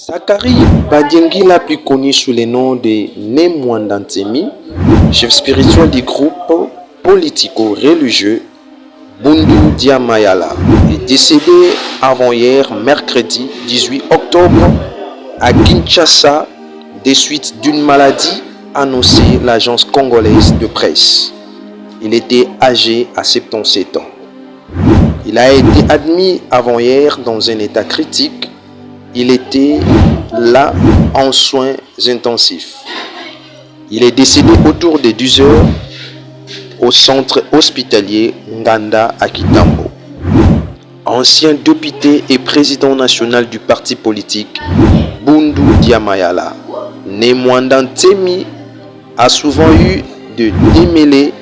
Zachary Badiengila, plus connu sous le nom de Nemwanda Ntemi, chef spirituel du groupe politico-religieux Bundu Dia Mayala, est décédé avant-hier, mercredi 18 octobre, à Kinshasa, des suites d'une maladie, annoncée l'agence congolaise de presse. Il était âgé à 77 ans. Il a été admis avant-hier dans un état critique. Il était là en soins intensifs. Il est décédé autour de 10 heures au centre hospitalier Nganda à Kitambo. Ancien député et président national du parti politique Bundu Dia Mayala, Nemwanda Ntemi a souvent eu de démêlés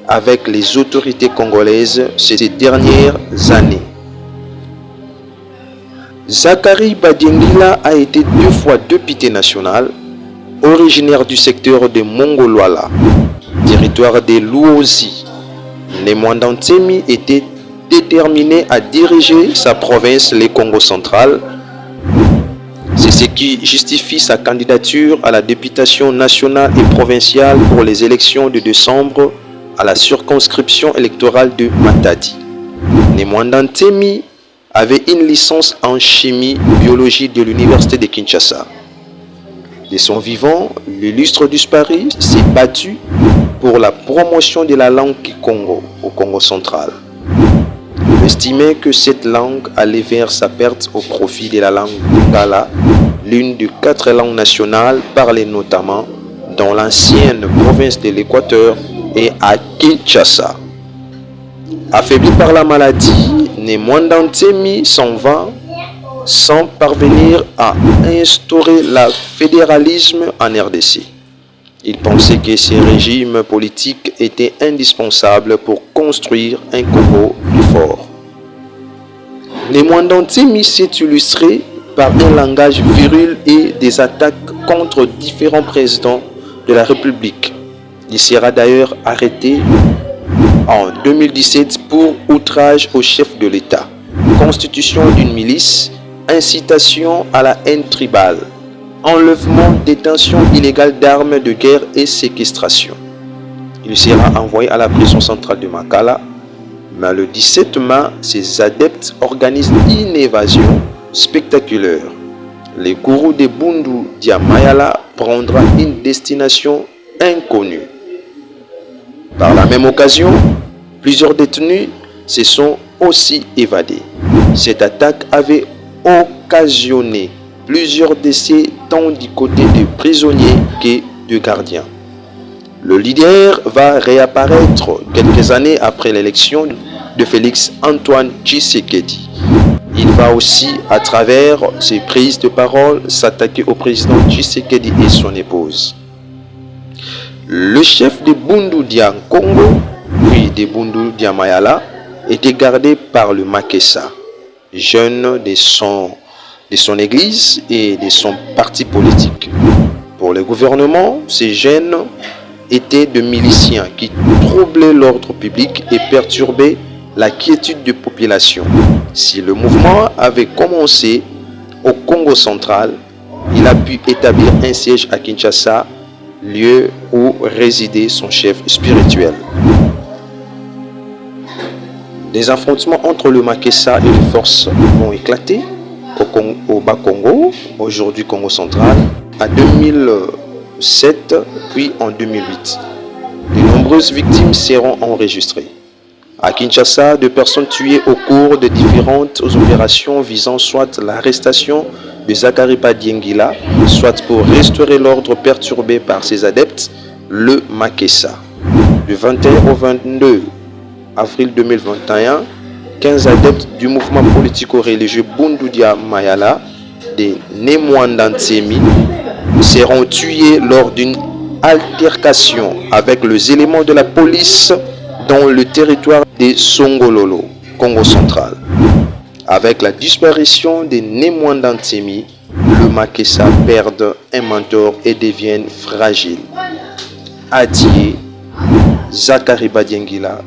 avec les autorités congolaises ces dernières années. Zachary Badiengila a été 2 fois député national, originaire du secteur de Mongolwala, territoire des Luozi. Nemwanda Ntemi était déterminé à diriger sa province, le Congo central. C'est ce qui justifie sa candidature à la députation nationale et provinciale pour les élections de décembre à la circonscription électorale de Matadi. Nemwanda Ntemi avait une licence en chimie-biologie de l'université de Kinshasa. De son vivant, l'illustre disparu s'est battu pour la promotion de la langue kikongo au Congo central. Il estimait que cette langue allait vers sa perte au profit de la langue lingala, l'une des 4 langues nationales parlées notamment dans l'ancienne province de l'Équateur et à Kinshasa. Affaibli par la maladie, Nemwanda Ntemi s'en va sans parvenir à instaurer le fédéralisme en RDC. Il pensait que ces régimes politiques étaient indispensables pour construire un Congo plus fort. Nemwanda Ntemi s'est illustré par un langage viril et des attaques contre différents présidents de la République. Il sera d'ailleurs arrêté en 2017 pour outrage au chef de l'État, constitution d'une milice, incitation à la haine tribale, enlèvement, détention illégale d'armes de guerre et séquestration. Il sera envoyé à la prison centrale de Makala, mais le 17 mai, ses adeptes organisent une évasion spectaculaire. Le gourou de Bundu Dia Mayala prendra une destination inconnue. Par la même occasion, plusieurs détenus se sont aussi évadés. Cette attaque avait occasionné plusieurs décès tant du côté des prisonniers que des gardiens. Le leader va réapparaître quelques années après l'élection de Félix Antoine Tshisekedi. Il va aussi, à travers ses prises de parole, s'attaquer au président Tshisekedi et son épouse. Le chef de Bundu Dia Congo, puis de Bundu Dia Mayala, était gardé par le Makessa, jeune de son église et de son parti politique. Pour le gouvernement, ces jeunes étaient de miliciens qui troublaient l'ordre public et perturbaient la quiétude de population. Si le mouvement avait commencé au Congo central, il a pu établir un siège à Kinshasa, lieu où résidait son chef spirituel. Des affrontements entre le Makessa et les forces vont éclater au Bas-Congo, aujourd'hui Congo central, en 2007 puis en 2008. De nombreuses victimes seront enregistrées. À Kinshasa, 2 personnes tuées au cours de différentes opérations visant soit l'arrestation de Zachary Badiengila, soit pour restaurer l'ordre perturbé par ses adeptes, le Makessa. Du 21 au 22 avril 2021, 15 adeptes du mouvement politico-religieux Bundu Dia Mayala de Nemwanda Ntemi seront tués lors d'une altercation avec les éléments de la police dans le territoire de Songololo, Congo central. Avec la disparition de Nemwanda Ntemi, le Makessa perd un mentor et devient fragile. Adieu, Zachary Badiengila.